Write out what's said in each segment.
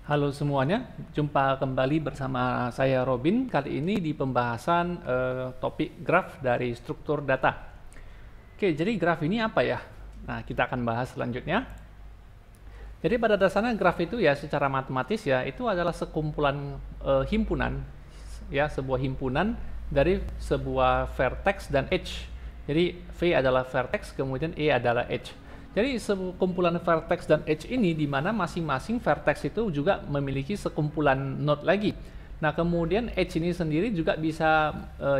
Halo semuanya, jumpa kembali bersama saya Robin. Kali ini di pembahasan topik graf dari struktur data. Oke, jadi graf ini apa ya? Nah, kita akan bahas selanjutnya. Jadi pada dasarnya graf itu ya secara matematis ya itu adalah sekumpulan himpunan ya, sebuah himpunan dari sebuah vertex dan edge. Jadi V adalah vertex, kemudian E adalah edge. Jadi sekumpulan vertex dan edge ini di mana masing-masing vertex itu juga memiliki sekumpulan node lagi. Nah, kemudian edge ini sendiri juga bisa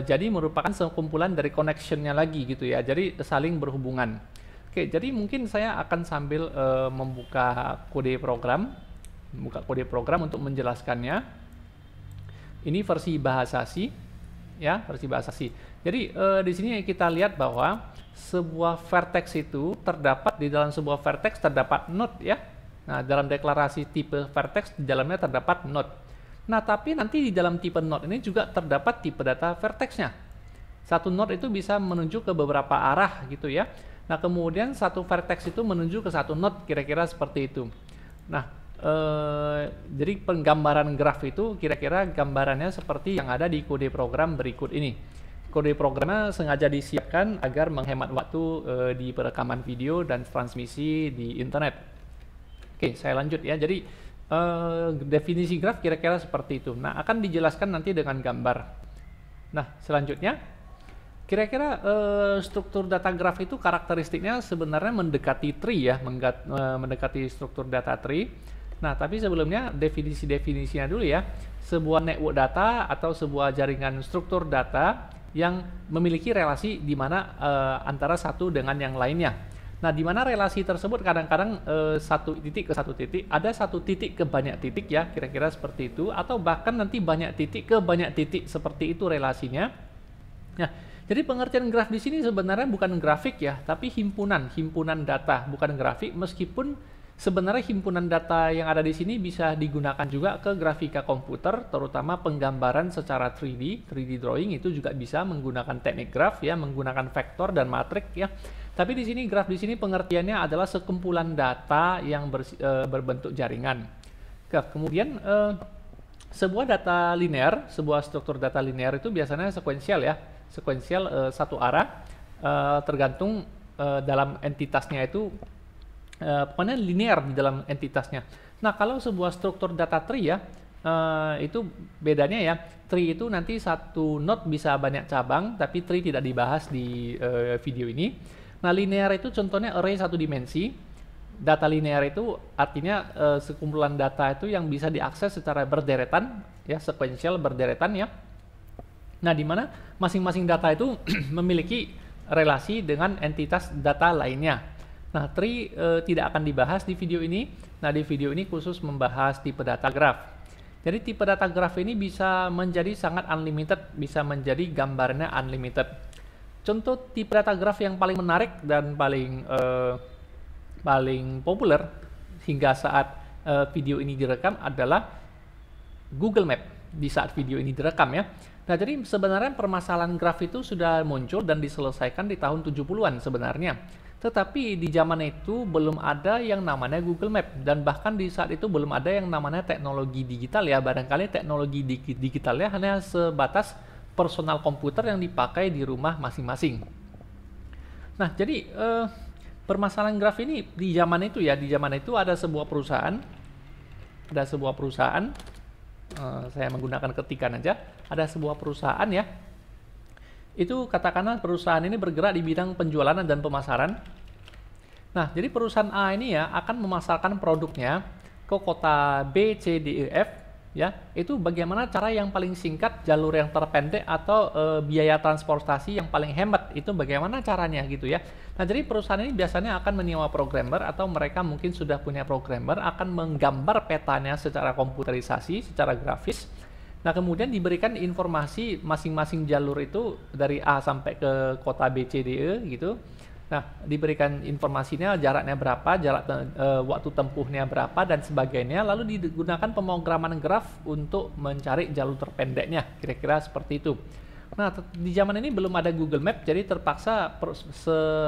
jadi merupakan sekumpulan dari connectionnya lagi gitu ya. Jadi saling berhubungan. Oke, jadi mungkin saya akan sambil membuka kode program untuk menjelaskannya. Ini versi bahasa C, ya, versi bahasa C. Jadi di sini kita lihat bahwa sebuah vertex itu terdapat di dalam sebuah vertex terdapat node ya. Nah, dalam deklarasi tipe vertex di dalamnya terdapat node. Nah, tapi nanti di dalam tipe node ini juga terdapat tipe data vertexnya. Satu node itu bisa menuju ke beberapa arah gitu ya. Nah, kemudian satu vertex itu menuju ke satu node, kira-kira seperti itu. Nah, jadi penggambaran graf itu kira-kira gambarannya seperti yang ada di kode program berikut ini. Kode programnya sengaja disiapkan agar menghemat waktu di perekaman video dan transmisi di internet. Oke, saya lanjut ya. Jadi definisi graf kira-kira seperti itu. Nah, akan dijelaskan nanti dengan gambar. Nah, selanjutnya kira-kira struktur data graf itu karakteristiknya sebenarnya mendekati tree ya, mendekati struktur data tree. Nah, tapi sebelumnya definisi-definisinya dulu ya. Sebuah network data atau sebuah jaringan struktur data yang memiliki relasi di mana antara satu dengan yang lainnya. Nah, di mana relasi tersebut kadang-kadang satu titik ke satu titik, ada satu titik ke banyak titik ya, kira-kira seperti itu, atau bahkan nanti banyak titik ke banyak titik, seperti itu relasinya. Nah, jadi pengertian graf di sini sebenarnya bukan grafik ya, tapi himpunan data, bukan grafik, meskipun sebenarnya himpunan data yang ada di sini bisa digunakan juga ke grafika komputer, terutama penggambaran secara 3D drawing itu juga bisa menggunakan teknik graf ya, menggunakan vektor dan matrik ya. Tapi di sini graf di sini pengertiannya adalah sekumpulan data yang berbentuk jaringan. Kemudian sebuah data linear, sebuah struktur data linear itu biasanya sekuensial ya, sekuensial satu arah, tergantung dalam entitasnya itu. Pokoknya linear di dalam entitasnya. Nah, kalau sebuah struktur data tree ya, itu bedanya ya, tree itu nanti satu node bisa banyak cabang, tapi tree tidak dibahas di video ini. Nah, linear itu contohnya array satu dimensi. Data linear itu artinya sekumpulan data itu yang bisa diakses secara berderetan, ya, sequential berderetan ya. Nah, di mana masing-masing data itu memiliki relasi dengan entitas data lainnya. Nah, tree tidak akan dibahas di video ini. Nah, di video ini khusus membahas tipe data graph. Jadi tipe data graph ini bisa menjadi sangat unlimited, bisa menjadi gambarnya unlimited. Contoh tipe data graph yang paling menarik dan paling populer hingga saat video ini direkam adalah Google Map di saat video ini direkam ya. Nah, jadi sebenarnya permasalahan graf itu sudah muncul dan diselesaikan di tahun 70-an sebenarnya. Tetapi di zaman itu belum ada yang namanya Google Map, dan bahkan di saat itu belum ada yang namanya teknologi digital ya. Barangkali teknologi digitalnya hanya sebatas personal komputer yang dipakai di rumah masing-masing. Nah, jadi permasalahan graf ini di zaman itu ya, di zaman itu ada sebuah perusahaan, saya menggunakan ketikan aja, ada sebuah perusahaan ya. Itu katakanlah perusahaan ini bergerak di bidang penjualan dan pemasaran. Nah, jadi perusahaan A ini ya akan memasarkan produknya ke kota B, C, D, E, F ya. Itu bagaimana cara yang paling singkat, jalur yang terpendek atau biaya transportasi yang paling hemat, itu bagaimana caranya gitu ya. Nah, jadi perusahaan ini biasanya akan menyewa programmer atau mereka mungkin sudah punya programmer, akan menggambar petanya secara komputerisasi, secara grafis. Nah, kemudian diberikan informasi masing-masing jalur itu dari A sampai ke kota B, C, D, E gitu. Nah, diberikan informasinya, jaraknya berapa, waktu tempuhnya berapa, dan sebagainya. Lalu digunakan pemrograman graf untuk mencari jalur terpendeknya, kira-kira seperti itu. Nah, di zaman ini belum ada Google Map, jadi terpaksa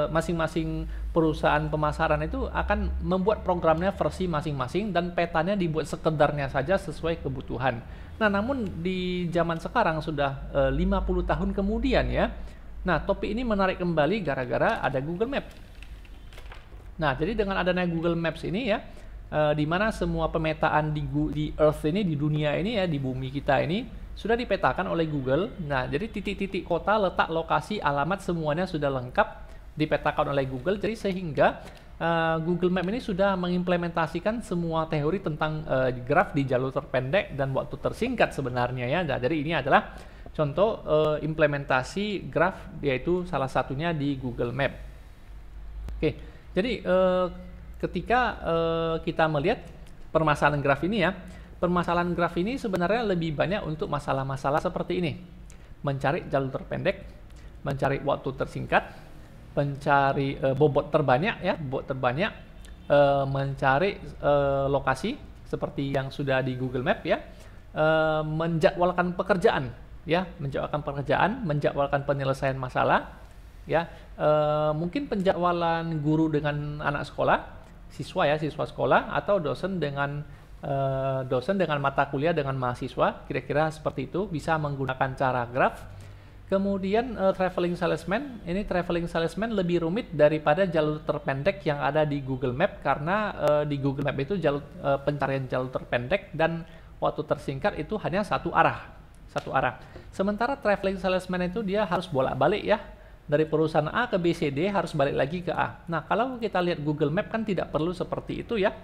masing-masing perusahaan pemasaran itu akan membuat programnya versi masing-masing dan petanya dibuat sekedarnya saja sesuai kebutuhan. Nah, namun di zaman sekarang sudah 50 tahun kemudian ya. Nah, topik ini menarik kembali gara-gara ada Google Map. Nah, jadi dengan adanya Google Maps ini ya, di mana semua pemetaan di Earth ini, di dunia ini ya, di bumi kita ini sudah dipetakan oleh Google. Nah, jadi titik-titik kota, letak, lokasi, alamat semuanya sudah lengkap dipetakan oleh Google. Jadi sehingga Google Map ini sudah mengimplementasikan semua teori tentang graf di jalur terpendek dan waktu tersingkat sebenarnya ya. Nah, jadi ini adalah contoh implementasi graf, yaitu salah satunya di Google Map. Oke, jadi ketika kita melihat permasalahan graf ini ya, permasalahan graf ini sebenarnya lebih banyak untuk masalah-masalah seperti ini. Mencari jalur terpendek, mencari waktu tersingkat, mencari bobot terbanyak ya, mencari lokasi seperti yang sudah di Google Map ya, menjadwalkan pekerjaan ya, menjadwalkan penyelesaian masalah ya, mungkin penjadwalan guru dengan anak sekolah, siswa sekolah, atau dosen dengan mata kuliah dengan mahasiswa, kira-kira seperti itu, bisa menggunakan cara graf. Kemudian traveling salesman, ini traveling salesman lebih rumit daripada jalur terpendek yang ada di Google Map, karena di Google Map itu pencarian jalur terpendek dan waktu tersingkat itu hanya satu arah. Sementara traveling salesman itu dia harus bolak-balik ya, dari perusahaan A ke B, C, D, harus balik lagi ke A. Nah, kalau kita lihat Google Map kan tidak perlu seperti itu ya.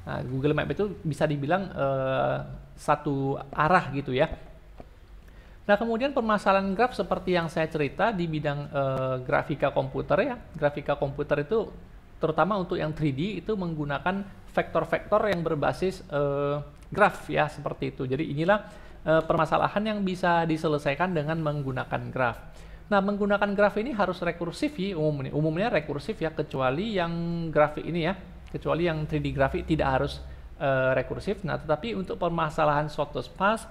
Nah, Google Map itu bisa dibilang satu arah gitu ya. Nah, kemudian permasalahan graf seperti yang saya cerita di bidang grafika komputer ya. Grafika komputer itu terutama untuk yang 3D itu menggunakan vektor-vektor yang berbasis graf ya, seperti itu. Jadi inilah permasalahan yang bisa diselesaikan dengan menggunakan graf. Nah, menggunakan graf ini harus rekursif ya, umumnya rekursif ya, kecuali yang grafik ini ya. Kecuali yang 3D grafik tidak harus rekursif. Nah, tetapi untuk permasalahan shortest path,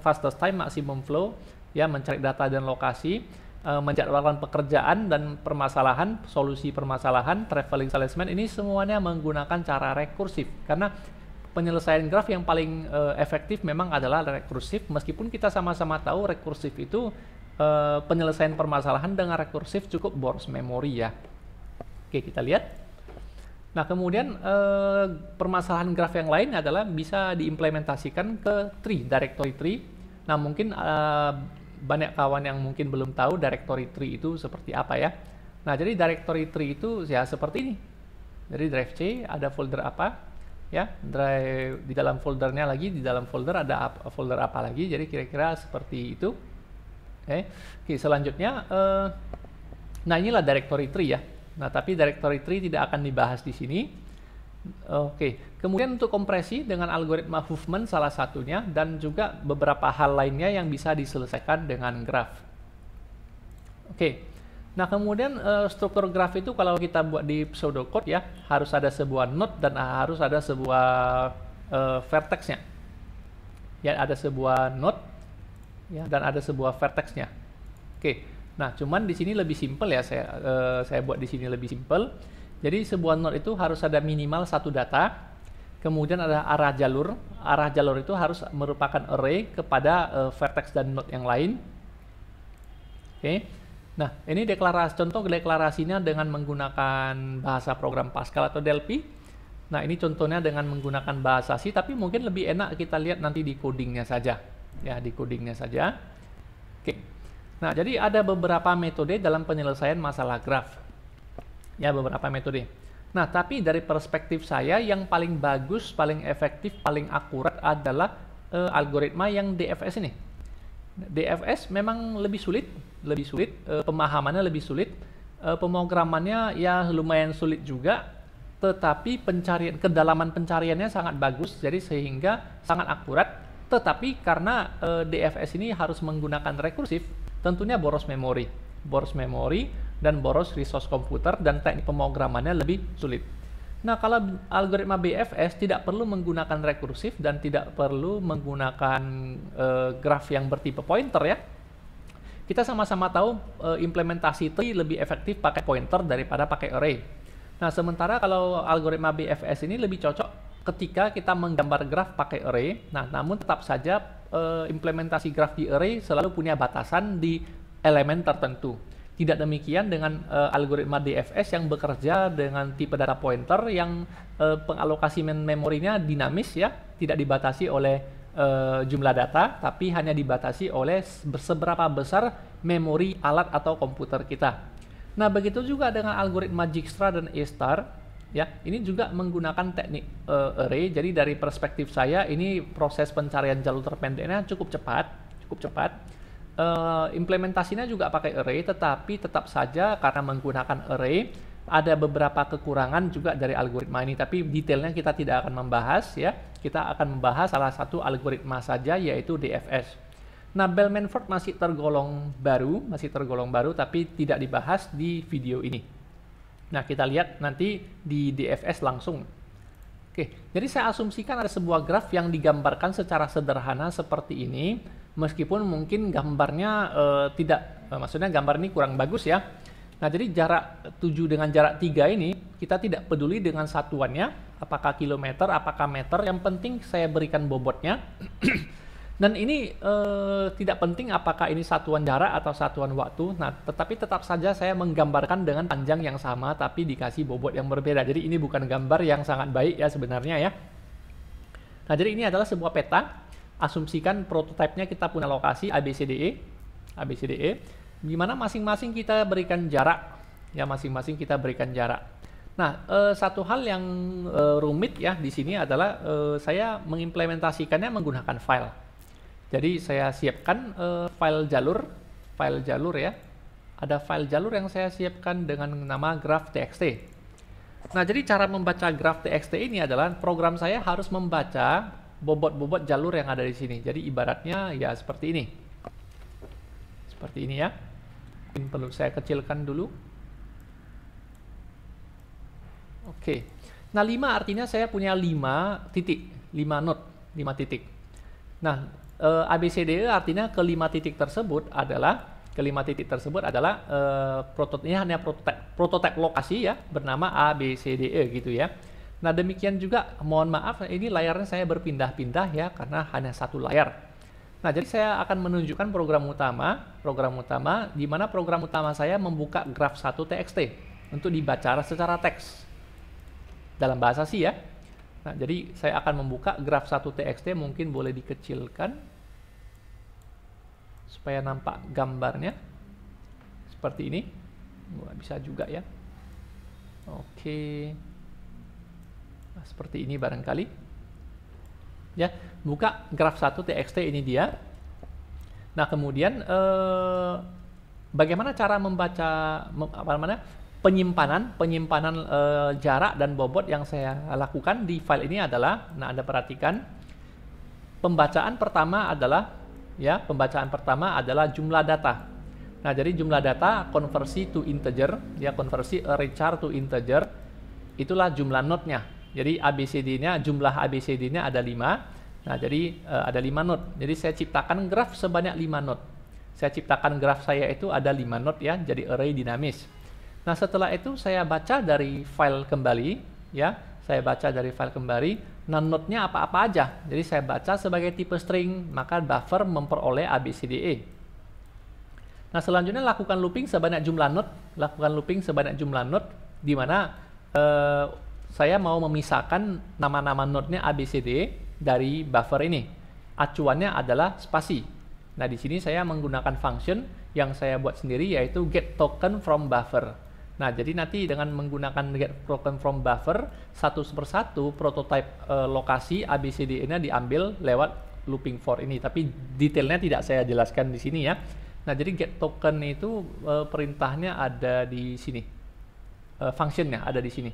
fastest time, maximum flow, ya, mencari data dan lokasi, menjadwalkan pekerjaan dan permasalahan, solusi permasalahan, traveling salesman, ini semuanya menggunakan cara rekursif. Karena penyelesaian graf yang paling efektif memang adalah rekursif, meskipun kita sama-sama tahu rekursif itu penyelesaian permasalahan dengan rekursif cukup boros memori ya. Oke, kita lihat. Nah, kemudian permasalahan graf yang lain adalah bisa diimplementasikan ke tree, directory tree. Nah, mungkin banyak kawan yang mungkin belum tahu directory tree itu seperti apa ya. Nah, jadi directory tree itu ya seperti ini. Jadi drive C ada folder apa ya, drive di dalam foldernya lagi, di dalam folder ada folder apa lagi. Jadi kira-kira seperti itu. Oke, selanjutnya nah inilah directory tree ya. Nah, tapi directory tree tidak akan dibahas di sini. Oke, kemudian untuk kompresi dengan algoritma Huffman salah satunya, dan juga beberapa hal lainnya yang bisa diselesaikan dengan graf. Oke, nah kemudian struktur graf itu kalau kita buat di pseudocode ya, harus ada sebuah node dan harus ada sebuah vertexnya. Ya, ada sebuah node ya, dan ada sebuah vertexnya. Oke. Nah, cuman di sini lebih simpel ya, saya buat di sini lebih simpel. Jadi sebuah node itu harus ada minimal satu data, kemudian ada arah jalur. Arah jalur itu harus merupakan array kepada vertex dan node yang lain. Oke. Nah, ini contoh deklarasinya dengan menggunakan bahasa program Pascal atau Delphi. Nah, ini contohnya dengan menggunakan bahasa C, tapi mungkin lebih enak kita lihat nanti di codingnya saja. Ya, di codingnya saja. Oke. Nah, jadi ada beberapa metode dalam penyelesaian masalah graf. Ya, beberapa metode. Nah, tapi dari perspektif saya yang paling bagus, paling efektif, paling akurat adalah algoritma yang DFS ini. DFS memang lebih sulit, pemahamannya lebih sulit, pemrogramannya ya lumayan sulit juga, tetapi kedalaman pencariannya sangat bagus, jadi sehingga sangat akurat. Tetapi karena DFS ini harus menggunakan rekursif, tentunya boros memori dan boros resource komputer, dan teknik pemrogramannya lebih sulit. Nah, kalau algoritma BFS tidak perlu menggunakan rekursif dan tidak perlu menggunakan graf yang bertipe pointer ya. Kita sama-sama tahu implementasi tree lebih efektif pakai pointer daripada pakai array. Nah, sementara kalau algoritma BFS ini lebih cocok ketika kita menggambar graf pakai array. Nah, namun tetap saja implementasi graf di array selalu punya batasan di elemen tertentu. Tidak demikian dengan algoritma DFS yang bekerja dengan tipe data pointer yang pengalokasi memorinya dinamis ya, tidak dibatasi oleh jumlah data, tapi hanya dibatasi oleh seberapa besar memori alat atau komputer kita. Nah, begitu juga dengan algoritma Dijkstra dan A*, ya, ini juga menggunakan teknik array. Jadi dari perspektif saya, ini proses pencarian jalur terpendeknya cukup cepat. Implementasinya juga pakai array, tetapi tetap saja karena menggunakan array ada beberapa kekurangan juga dari algoritma ini, tapi detailnya kita tidak akan membahas ya. Kita akan membahas salah satu algoritma saja, yaitu DFS. Nah, Bell-Manford masih tergolong baru tapi tidak dibahas di video ini. Nah, kita lihat nanti di DFS langsung. Oke, jadi saya asumsikan ada sebuah graf yang digambarkan secara sederhana seperti ini, meskipun mungkin gambarnya maksudnya gambar ini kurang bagus ya. Nah, jadi jarak 7 dengan jarak 3 ini, kita tidak peduli dengan satuannya, apakah kilometer, apakah meter, yang penting saya berikan bobotnya. Dan ini tidak penting apakah ini satuan jarak atau satuan waktu. Nah, tetapi tetap saja saya menggambarkan dengan panjang yang sama tapi dikasih bobot yang berbeda. Jadi ini bukan gambar yang sangat baik ya sebenarnya ya. Nah, jadi ini adalah sebuah peta. Asumsikan prototipenya kita punya lokasi ABCDE, di mana masing-masing kita berikan jarak. Ya, masing-masing kita berikan jarak. Nah, satu hal yang rumit ya di sini adalah saya mengimplementasikannya menggunakan file. Jadi saya siapkan file jalur ya. Ada file jalur yang saya siapkan dengan nama graph.txt. Nah, jadi cara membaca graph.txt ini adalah program saya harus membaca bobot-bobot jalur yang ada di sini. Jadi ibaratnya ya seperti ini. Seperti ini ya. Mungkin perlu saya kecilkan dulu. Oke. Nah, 5 artinya saya punya 5 titik, 5 node, 5 titik. Nah, ABCDE artinya kelima titik tersebut adalah prototipnya hanya prototipe lokasi ya, bernama ABCDE gitu ya. Nah, demikian juga mohon maaf ini layarnya saya berpindah-pindah ya karena hanya satu layar. Nah, jadi saya akan menunjukkan program utama di mana program utama saya membuka graph1.txt untuk dibaca secara teks dalam bahasa C ya. Nah, jadi saya akan membuka graph1.txt, mungkin boleh dikecilkan supaya nampak gambarnya seperti ini. Bisa juga ya. Oke. Nah, seperti ini barangkali. Ya, buka graph1.txt, ini dia. Nah, kemudian bagaimana cara membaca penyimpanan jarak dan bobot yang saya lakukan di file ini adalah, nah, Anda perhatikan pembacaan pertama adalah jumlah data. Nah, jadi jumlah data konversi to integer ya, konversi array char to integer, itulah jumlah node-nya. Jadi jumlah ABCD-nya ada 5. Nah, jadi ada 5 node. Jadi saya ciptakan graf sebanyak 5 node. Saya ciptakan graf saya itu ada 5 node ya, jadi array dinamis. Nah, setelah itu saya baca dari file kembali ya. Nah, node-nya apa-apa aja. Jadi saya baca sebagai tipe string, maka buffer memperoleh ABCDE. Nah, selanjutnya lakukan looping sebanyak jumlah node, di mana saya mau memisahkan nama-nama node-nya ABCDE dari buffer ini. Acuannya adalah spasi. Nah, di sini saya menggunakan function yang saya buat sendiri, yaitu get token from buffer. Nah, jadi nanti dengan menggunakan get token from buffer, satu persatu prototipe lokasi ABCD-nya diambil lewat looping for ini. Tapi detailnya tidak saya jelaskan di sini ya. Nah, jadi get token itu perintahnya ada di sini. Functionnya ada di sini.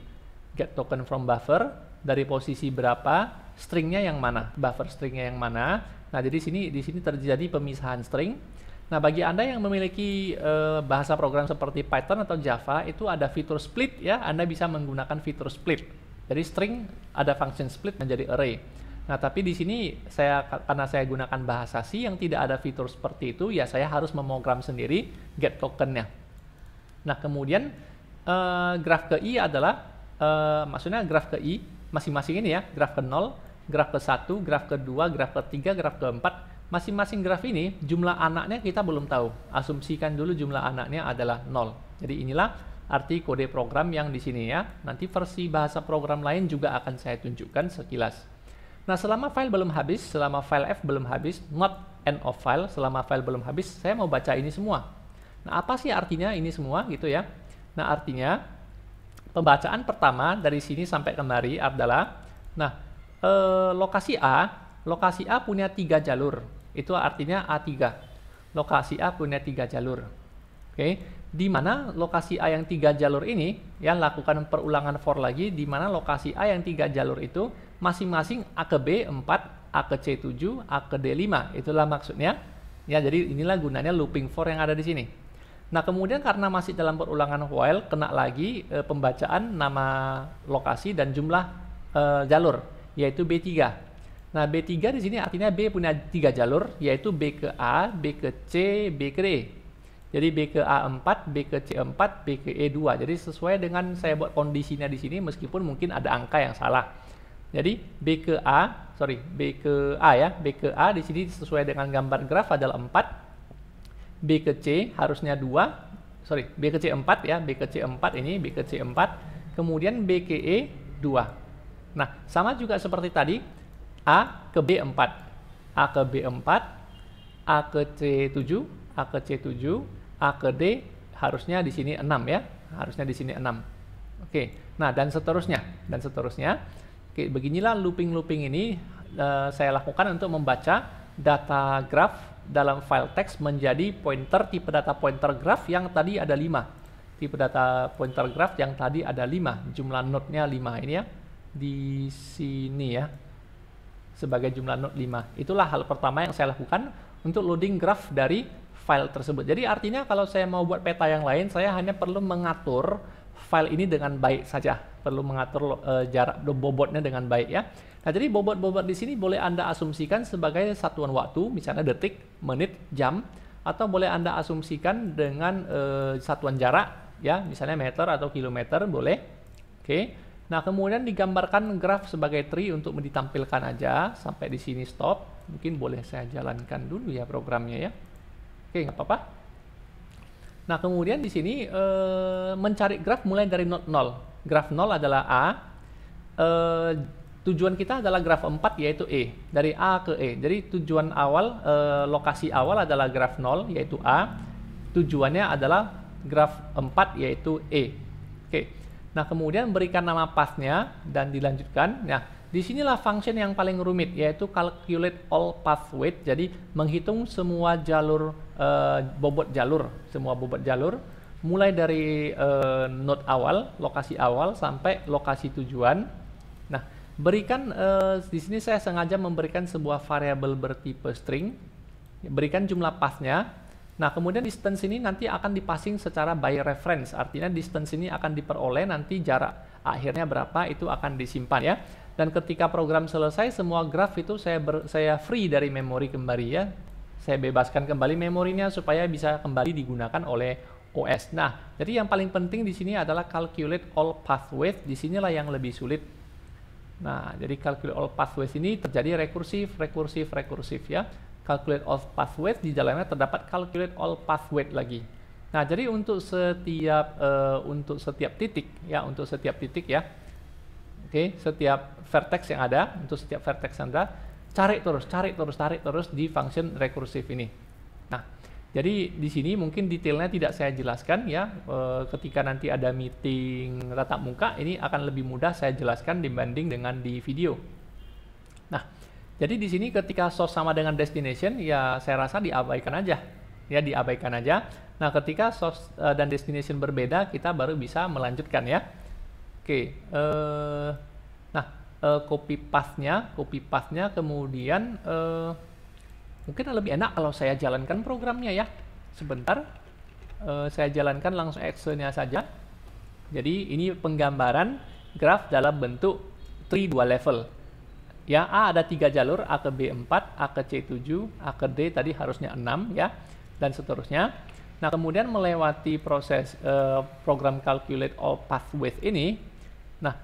Get token from buffer, dari posisi berapa, stringnya yang mana, buffer stringnya yang mana. Nah, jadi di sini terjadi pemisahan string. Nah, bagi Anda yang memiliki bahasa program seperti Python atau Java, itu ada fitur split ya, Anda bisa menggunakan fitur split. Jadi string ada function split menjadi array. Nah, tapi di sini karena saya gunakan bahasa C yang tidak ada fitur seperti itu, ya saya harus memogram sendiri get tokennya. Nah, kemudian graf ke I adalah maksudnya graf ke I masing-masing ini ya, graf ke 0, graf ke 1, graf ke 2, graf ke 3, graf ke 4. Masing-masing graf ini jumlah anaknya kita belum tahu. Asumsikan dulu jumlah anaknya adalah 0. Jadi inilah arti kode program yang di sini ya. Nanti versi bahasa program lain juga akan saya tunjukkan sekilas. Nah, selama file belum habis, selama file F belum habis, not end of file, selama file belum habis, saya mau baca ini semua. Nah, apa sih artinya ini semua gitu ya? Nah, artinya pembacaan pertama dari sini sampai kemari adalah, nah, lokasi A punya 3 jalur. Itu artinya A3. Lokasi A punya 3 jalur. Oke, di mana lokasi A yang 3 jalur ini, ya lakukan perulangan for lagi, di mana lokasi A yang 3 jalur itu masing-masing A ke B 4, A ke C 7, A ke D 5. Itulah maksudnya. Ya, jadi inilah gunanya looping for yang ada di sini. Nah, kemudian karena masih dalam perulangan while, kena lagi pembacaan nama lokasi dan jumlah jalur, yaitu B3. Nah, B3 di sini artinya B punya 3 jalur, yaitu B ke A, B ke C, B ke D. Jadi B ke A4, B ke C4, B ke E2. Jadi sesuai dengan saya buat kondisinya di sini, meskipun mungkin ada angka yang salah. Jadi B ke A ya, B ke A di sini sesuai dengan gambar graf adalah 4. B ke C harusnya 2. B ke C4 ya, B ke C4 ini, B ke C4. Kemudian B ke E 2. Nah, sama juga seperti tadi. A ke B4, A ke B4, A ke C7, A ke C7, A ke D harusnya di sini 6 ya, harusnya di sini 6. Oke, nah dan seterusnya. Oke, beginilah looping ini saya lakukan untuk membaca data graph dalam file teks menjadi pointer tipe data pointer graph yang tadi ada 5. Tipe data pointer graph yang tadi ada 5, jumlah node-nya 5 ini ya, di sini ya. Sebagai jumlah node 5. Itulah hal pertama yang saya lakukan untuk loading graph dari file tersebut. Jadi artinya kalau saya mau buat peta yang lain, saya hanya perlu mengatur file ini dengan baik saja. Perlu mengatur jarak bobotnya dengan baik ya. Nah, jadi bobot-bobot di sini boleh Anda asumsikan sebagai satuan waktu, misalnya detik, menit, jam, atau boleh Anda asumsikan dengan satuan jarak ya, misalnya meter atau kilometer boleh. Oke. Nah, kemudian digambarkan graf sebagai tree untuk ditampilkan aja. Sampai di sini stop. Mungkin boleh saya jalankan dulu ya programnya ya. Oke, nggak apa-apa. Nah, kemudian di sini mencari graf mulai dari node 0. Graf 0 adalah A. Tujuan kita adalah graf 4 yaitu E. Dari A ke E. Jadi tujuan awal, lokasi awal adalah graf 0 yaitu A. Tujuannya adalah graf 4 yaitu E. Oke. Nah, kemudian berikan nama path-nya dan dilanjutkan. Nah, disinilah function yang paling rumit, yaitu calculate all path weight. Jadi, menghitung semua jalur, semua bobot jalur, mulai dari node awal, lokasi awal, sampai lokasi tujuan. Nah, berikan, di sini saya sengaja memberikan sebuah variabel bertipe string, berikan jumlah path-nya. Nah, kemudian distance ini nanti akan dipassing secara by reference. Artinya distance ini akan diperoleh, nanti jarak akhirnya berapa itu akan disimpan ya. Dan ketika program selesai, semua graf itu saya free dari memori kembali ya. Saya bebaskan kembali memorinya supaya bisa kembali digunakan oleh OS. Nah, jadi yang paling penting di sini adalah calculate all pathways. Di sinilah yang lebih sulit. Nah, jadi calculate all pathways ini terjadi rekursif ya. Calculate all path weight, di dalamnya terdapat calculate all path weight lagi. Nah, jadi untuk setiap titik ya, Oke, setiap vertex yang ada, tarik terus di function rekursif ini. Nah, jadi di sini mungkin detailnya tidak saya jelaskan ya. Ketika nanti ada meeting tatap muka, ini akan lebih mudah saya jelaskan dibanding dengan di video. Nah, jadi di sini ketika source sama dengan destination, ya saya rasa diabaikan aja. Nah, ketika source dan destination berbeda, kita baru bisa melanjutkan ya. Oke. Nah, copy path-nya kemudian mungkin lebih enak kalau saya jalankan programnya ya. Sebentar. Saya jalankan langsung action-nya saja. Jadi ini penggambaran graf dalam bentuk tree 2 level. Ya, A ada 3 jalur, A ke B 4, A ke C 7, A ke D tadi harusnya 6 ya, dan seterusnya. Nah, kemudian melewati proses program calculate all path width ini. Nah,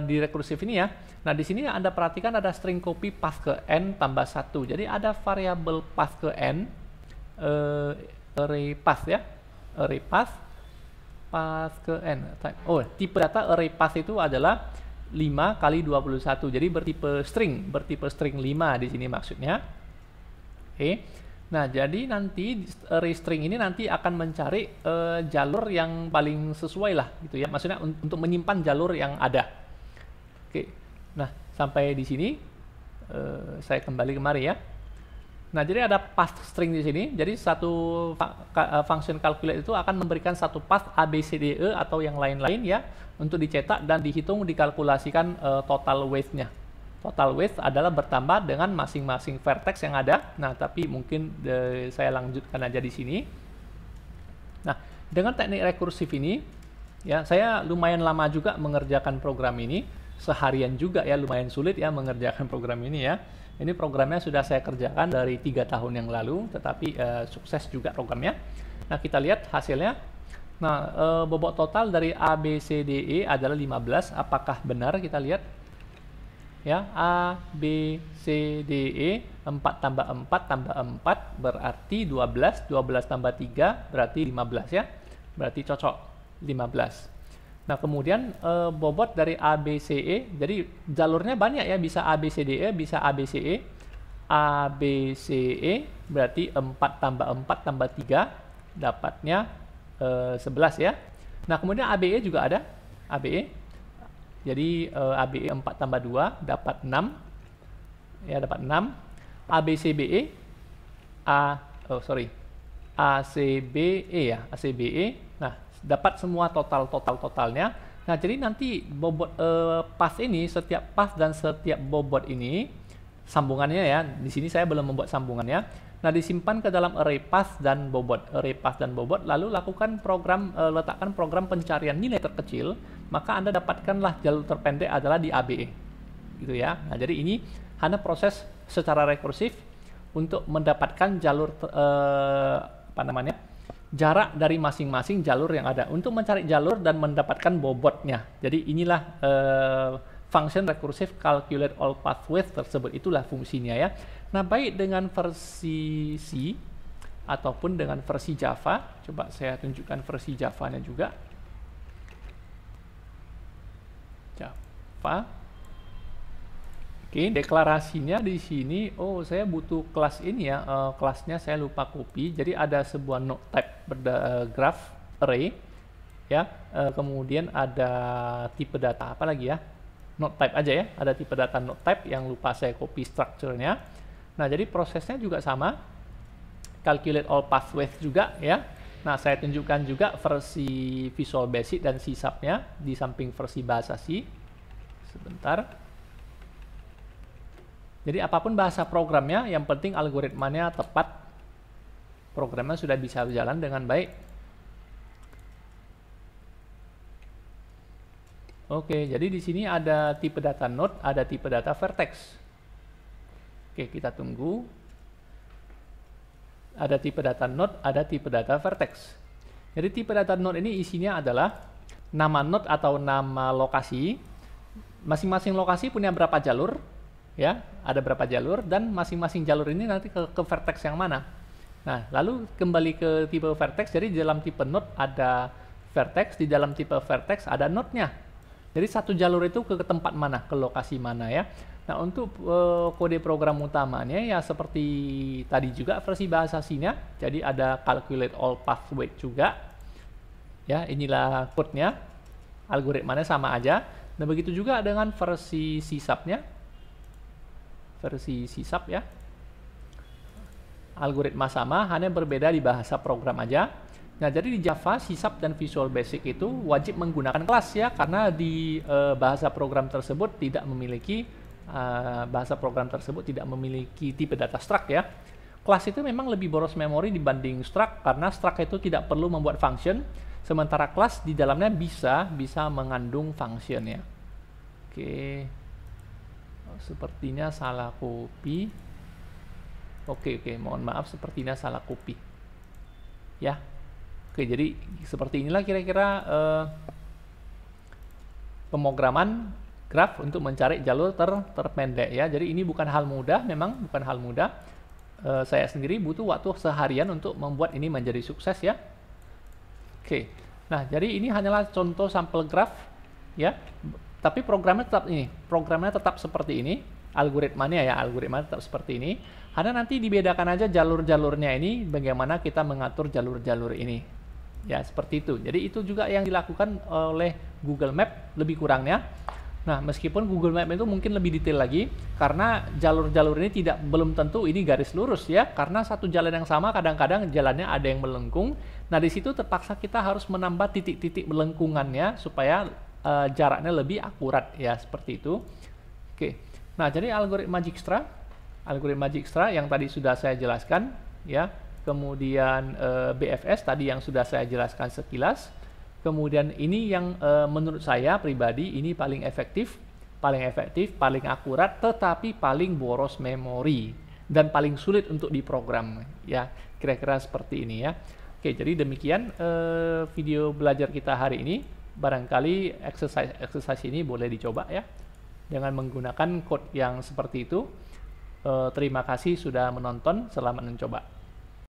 di rekursif ini ya. Nah, di sini Anda perhatikan ada string copy path ke n tambah 1. Jadi ada variabel path ke n, array path ya, array path ke n. Oh, tipe data array path itu adalah 5 kali 21. Jadi bertipe string 5 di sini maksudnya. Oke. Nah, jadi nanti array string ini nanti akan mencari jalur yang paling sesuai lah gitu ya. Maksudnya untuk menyimpan jalur yang ada. Oke. Nah, sampai di sini saya kembali kemari ya. Nah, jadi ada path string di sini. Jadi satu function calculate itu akan memberikan satu path A, B, C, D, E atau yang lain-lain ya untuk dicetak dan dihitung, dikalkulasikan total weight-nya. Total weight adalah bertambah dengan masing-masing vertex yang ada. Nah, tapi mungkin saya lanjutkan aja di sini. Nah, dengan teknik rekursif ini, ya saya lumayan lama juga mengerjakan program ini. Seharian juga ya, lumayan sulit ya mengerjakan program ini ya. Ini programnya sudah saya kerjakan dari 3 tahun yang lalu, tetapi sukses juga programnya. Nah, kita lihat hasilnya. Nah, bobot total dari A, B, C, D, E adalah 15. Apakah benar? Kita lihat. Ya, A, B, C, D, E, 4 tambah 4 tambah 4 berarti 12, 12 tambah 3 berarti 15 ya. Berarti cocok, 15. Nah, kemudian bobot dari A, B, C, E, jadi jalurnya banyak ya, bisa A, B, C, D, E, bisa A, B, C, E. A, B, C, E berarti 4 tambah 4 tambah 3 dapatnya 11 ya. Nah, kemudian A, B, E juga ada, A, B, E. Jadi ABE 4 tambah 2 dapat 6. Ya, dapat 6. ABCBE ACBE ya, ACBE. Nah, dapat semua totalnya. Nah, jadi nanti bobot path ini, setiap path dan setiap bobot ini sambungannya ya. Di sini saya belum membuat sambungannya. Nah, disimpan ke dalam array path dan bobot, lalu lakukan program, letakkan program pencarian nilai terkecil, maka Anda dapatkanlah jalur terpendek adalah di ABE, gitu ya. Nah, jadi ini hanya proses secara rekursif untuk mendapatkan jalur, jarak dari masing-masing jalur yang ada, untuk mencari jalur dan mendapatkan bobotnya. Jadi inilah function recursive calculate all path width tersebut, itulah fungsinya ya. Nah, baik dengan versi C ataupun dengan versi Java, coba saya tunjukkan versi Java-nya juga. Java. Oke, deklarasinya di sini, oh saya butuh kelas ini ya, kelasnya saya lupa copy. Jadi ada sebuah node type graph array ya, kemudian ada tipe data apa lagi ya? Node type aja ya, ada tipe data node type yang lupa saya copy structure-nya. Nah, jadi prosesnya juga sama, calculate all path width juga ya. Nah, saya tunjukkan juga versi Visual Basic dan C#-nya di samping versi bahasa C. Sebentar. Jadi apapun bahasa programnya, yang penting algoritmanya tepat, programnya sudah bisa berjalan dengan baik. Oke, jadi di sini ada tipe data node, ada tipe data vertex. Oke, kita tunggu. Ada tipe data node, ada tipe data vertex. Jadi tipe data node ini isinya adalah nama node atau nama lokasi. Masing-masing lokasi punya berapa jalur, ya? Ada berapa jalur dan masing-masing jalur ini nanti ke vertex yang mana. Nah, lalu kembali ke tipe vertex. Jadi di dalam tipe node ada vertex, di dalam tipe vertex ada node-nya. Jadi satu jalur itu ke tempat mana, ke lokasi mana ya. Nah, untuk kode program utamanya ya seperti tadi juga versi bahasa C-nya. Jadi ada calculate all path width juga. Ya, inilah code-nya. Algoritmanya sama aja. Nah, begitu juga dengan versi C#-nya. Versi C# ya. Algoritma sama, hanya berbeda di bahasa program aja. Nah, jadi di Java, C# dan Visual Basic itu wajib menggunakan kelas ya, karena di bahasa program tersebut tidak memiliki tipe data struct ya. Kelas itu memang lebih boros memori dibanding struct, karena struct itu tidak perlu membuat function. Sementara kelas di dalamnya bisa mengandung function ya. Oke. Sepertinya salah copy. Oke, mohon maaf, sepertinya salah copy. Ya. Oke, jadi seperti inilah kira-kira pemrograman graf untuk mencari jalur terpendek ya. Jadi ini bukan hal mudah, memang bukan hal mudah. Saya sendiri butuh waktu seharian untuk membuat ini menjadi sukses ya. Oke. Nah, jadi ini hanyalah contoh sampel graf ya. Tapi programnya tetap seperti ini. Algoritmanya tetap seperti ini. Hanya nanti dibedakan aja jalur-jalurnya ini, bagaimana kita mengatur jalur-jalur ini. Ya, seperti itu. Jadi itu juga yang dilakukan oleh Google Map lebih kurangnya. Nah, meskipun Google Map itu mungkin lebih detail lagi, karena jalur-jalur ini belum tentu ini garis lurus ya, karena satu jalan yang sama kadang-kadang jalannya ada yang melengkung. Nah, di situ terpaksa kita harus menambah titik-titik melengkungannya supaya jaraknya lebih akurat ya, seperti itu. Oke. Nah, jadi algoritma Dijkstra yang tadi sudah saya jelaskan ya. Kemudian BFS tadi yang sudah saya jelaskan sekilas. Kemudian ini yang menurut saya pribadi ini paling efektif, paling akurat, tetapi paling boros memori dan paling sulit untuk diprogram ya. Kira-kira seperti ini ya. Oke, jadi demikian video belajar kita hari ini. Barangkali exercise ini boleh dicoba ya dengan menggunakan code yang seperti itu. Terima kasih sudah menonton, selamat mencoba.